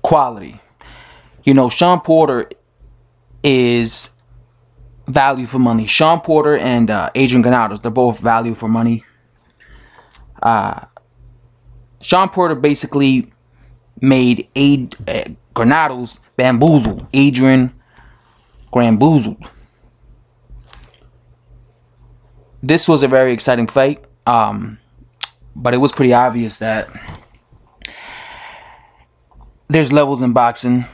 Quality. You know, Shawn Porter is value for money. Shawn Porter and Adrian Granados, they're both value for money. Shawn Porter basically made Granados bamboozled. Adrian Granados. This was a very exciting fight, but it was pretty obvious that there's levels in boxing.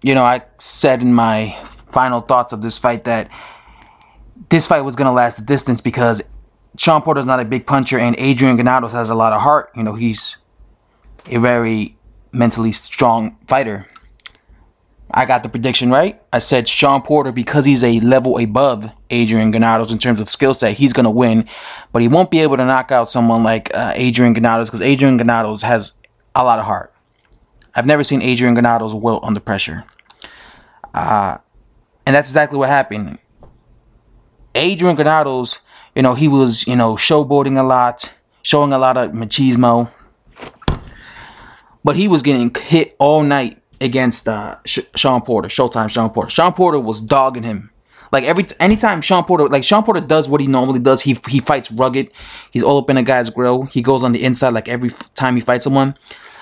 You know, I said in my final thoughts of this fight that this fight was going to last the distance because Shawn Porter's not a big puncher and Adrian Granados has a lot of heart. You know, he's a very mentally strong fighter. I got the prediction right. I said Shawn Porter, because he's a level above Adrian Granados in terms of skill set, he's going to win. But he won't be able to knock out someone like Adrian Granados because Adrian Granados has a lot of heart. I've never seen Adrian Granados wilt under pressure. And that's exactly what happened. Adrian Granados, you know, he was, you know, showboating a lot, showing a lot of machismo. But he was getting hit all night against Shawn Porter, Showtime Shawn Porter. Shawn Porter was dogging him. Like anytime Shawn Porter does what he normally does, he fights rugged. He's all up in a guy's grill. He goes on the inside like every time he fights someone.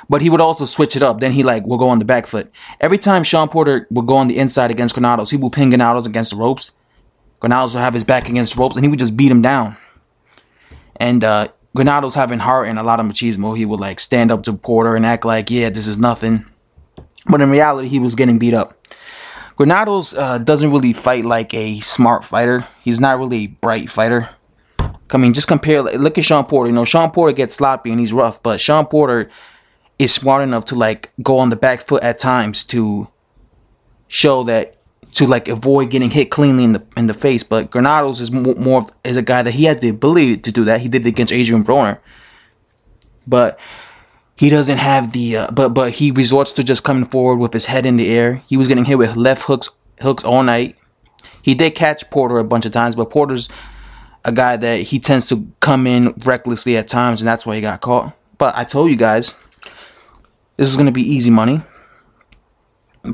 But he would also switch it up. Then he will go on the back foot. Every time Shawn Porter would go on the inside against Granados, he would pin Granados against the ropes. Granados would have his back against the ropes, and he would just beat him down. And Granados having heart and a lot of machismo, he would like stand up to Porter and act like, yeah, this is nothing. But in reality, he was getting beat up. Granados doesn't really fight like a smart fighter. He's not really a bright fighter. I mean, just compare. Look at Shawn Porter. You know, Shawn Porter gets sloppy and he's rough, but Shawn Porter is smart enough to like go on the back foot at times to show that, to like avoid getting hit cleanly in the face. But Granados is is a guy that he has the ability to do that. He did it against Adrian Broner, but he doesn't have the but he resorts to just coming forward with his head in the air. He was getting hit with left hooks all night. He did catch Porter a bunch of times, but Porter's a guy that he tends to come in recklessly at times, and that's why he got caught. But I told you guys, this is going to be easy money.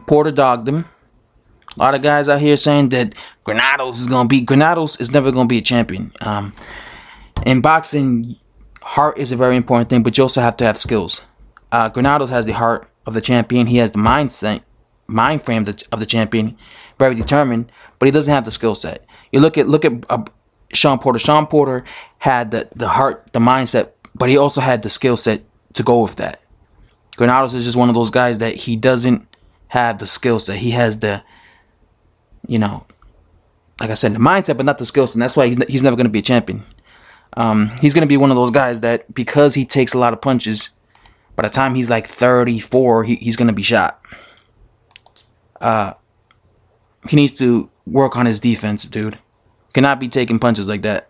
Porter dogged him. A lot of guys out here saying that Granados is never going to be a champion. In boxing, heart is a very important thing, but you also have to have skills. Granados has the heart of the champion. He has the mind frame of the champion, very determined, but he doesn't have the skill set. You look at Shawn Porter. Shawn Porter had the heart, the mindset, but he also had the skill set to go with that. Granados is just one of those guys that he doesn't have the skill set. He has the, you know, like I said, the mindset, but not the skill set. And that's why he's never going to be a champion. He's going to be one of those guys that, because he takes a lot of punches, by the time he's like 34, he's going to be shot. He needs to work on his defense, dude. Cannot be taking punches like that.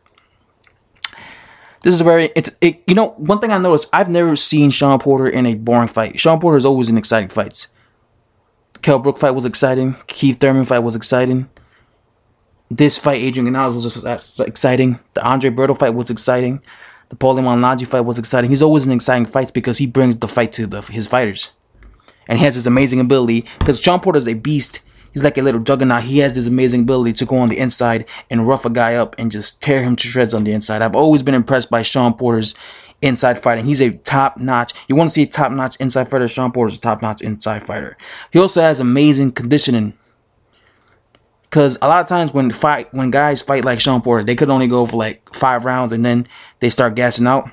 This is you know, one thing I noticed, I've never seen Shawn Porter in a boring fight. Shawn Porter is always in exciting fights. The Kell Brook fight was exciting. Keith Thurman fight was exciting. This fight, Adrian Granados, was exciting. The Andre Berto fight was exciting. The Paulie Malignaggi fight was exciting. He's always in exciting fights because he brings the fight to his fighters. And he has this amazing ability, because Shawn Porter is a beast. He's like a little juggernaut. He has this amazing ability to go on the inside and rough a guy up and just tear him to shreds on the inside. I've always been impressed by Shawn Porter's inside fighting. He's a top-notch. You want to see a top-notch inside fighter? Shawn Porter's a top-notch inside fighter. He also has amazing conditioning. Because a lot of times when guys fight like Shawn Porter, they could only go for like 5 rounds and then they start gassing out.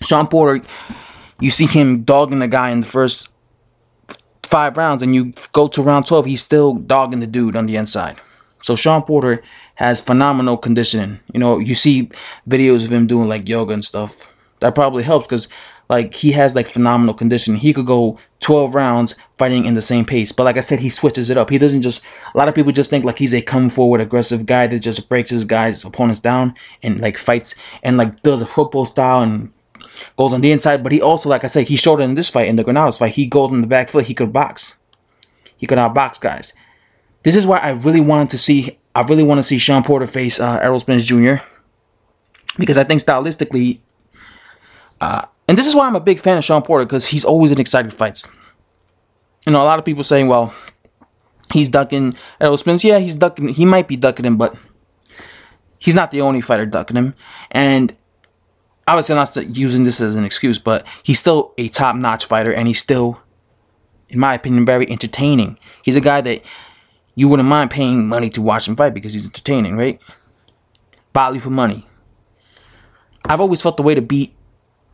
Shawn Porter, you see him dogging the guy in the first 5 rounds, and you go to round 12, he's still dogging the dude on the inside. So Shawn Porter has phenomenal conditioning. You know, you see videos of him doing like yoga and stuff. That probably helps because like he has like phenomenal conditioning. He could go 12 rounds fighting in the same pace. But like I said, he switches it up. He doesn't just, a lot of people just think like he's a come forward aggressive guy that just breaks his opponents down and like fights and like does a football style and goes on the inside. But he also, like I said, he showed it in this fight, in the Granados fight. He goes on the back foot. He could box. He could outbox guys. This is why I really want to see Shawn Porter face Errol Spence Jr. Because I think stylistically, And this is why I'm a big fan of Shawn Porter, because he's always in exciting fights. You know, a lot of people saying, well, he's ducking Errol Spence. Yeah, he's ducking. He might be ducking him, but he's not the only fighter ducking him. And obviously, I'm not using this as an excuse, but he's still a top-notch fighter, and he's still, in my opinion, very entertaining. He's a guy that you wouldn't mind paying money to watch him fight because he's entertaining, right? Value for money. I've always felt the way to beat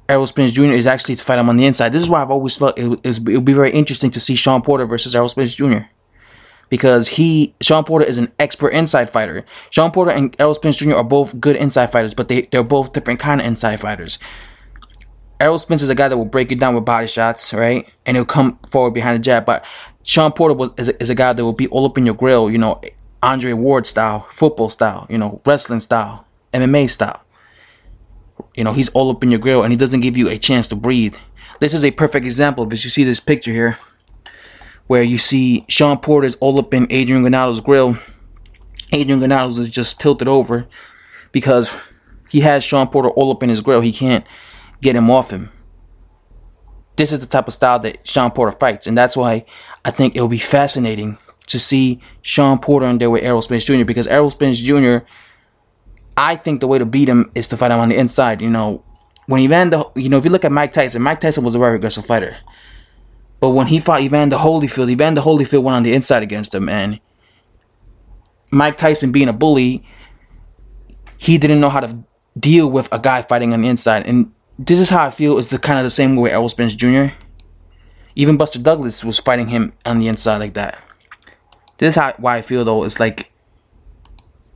Errol Spence Jr. is actually to fight him on the inside. This is why I've always felt it would be very interesting to see Shawn Porter versus Errol Spence Jr. Because Shawn Porter is an expert inside fighter. Shawn Porter and Errol Spence Jr. are both good inside fighters, but they're both different kind of inside fighters. Errol Spence is a guy that will break it down with body shots, right? And he'll come forward behind the jab. But Shawn Porter is a guy that will be all up in your grill, you know, Andre Ward style, football style, you know, wrestling style, MMA style. You know, he's all up in your grill, and he doesn't give you a chance to breathe. This is a perfect example of this. You see this picture here, where you see Shawn Porter's all up in Adrian Granados' grill. Adrian Granados is just tilted over because he has Shawn Porter all up in his grill. He can't get him off him. This is the type of style that Shawn Porter fights, and that's why I think it will be fascinating to see Shawn Porter in there with Errol Spence Jr. because Errol Spence Jr., I think the way to beat him is to fight him on the inside. You know, when if you look at Mike Tyson was a very aggressive fighter. But when he fought Evander Holyfield went on the inside against him. And Mike Tyson, being a bully, he didn't know how to deal with a guy fighting on the inside. And this is how I feel is kind of the same way with Errol Spence Jr. Even Buster Douglas was fighting him on the inside like that. This is why I feel, though. It's like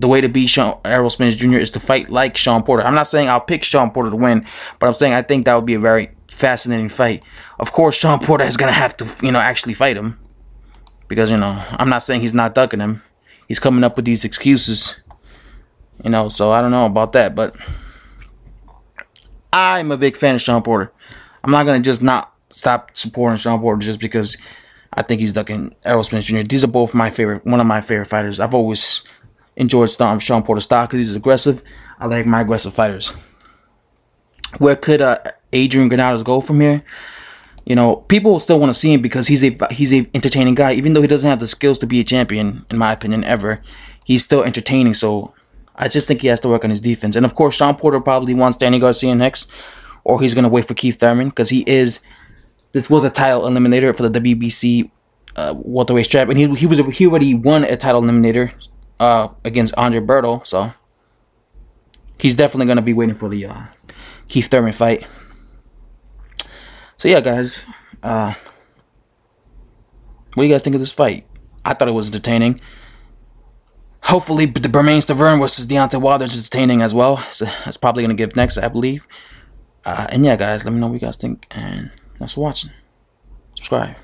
the way to beat Errol Spence Jr. is to fight like Shawn Porter. I'm not saying I'll pick Shawn Porter to win, but I'm saying I think that would be a very fascinating fight. Of course, Shawn Porter is going to have to, you know, actually fight him. Because, you know, I'm not saying he's not ducking him. He's coming up with these excuses. You know, so I don't know about that. But I'm a big fan of Shawn Porter. I'm not going to just not stop supporting Shawn Porter just because I think he's ducking Errol Spence Jr. These are both one of my favorite fighters. I've always enjoyed Shawn Porter's style because he's aggressive. I like my aggressive fighters. Where could Adrian Granados go from here? You know, people will still want to see him because he's a entertaining guy. Even though he doesn't have the skills to be a champion, in my opinion, ever, he's still entertaining. So I just think he has to work on his defense. And of course, Shawn Porter probably wants Danny García next, or he's gonna wait for Keith Thurman because this was a title eliminator for the WBC welterweight strap, and he already won a title eliminator against Andre Berto, so he's definitely gonna be waiting for the Keith Thurman fight. So yeah, guys, what do you guys think of this fight? I thought it was entertaining. Hopefully, the Bermain Stavern versus Deontay Wilder is entertaining as well. So that's probably gonna give next, I believe. And yeah, guys, let me know what you guys think, and thanks for watching. Subscribe.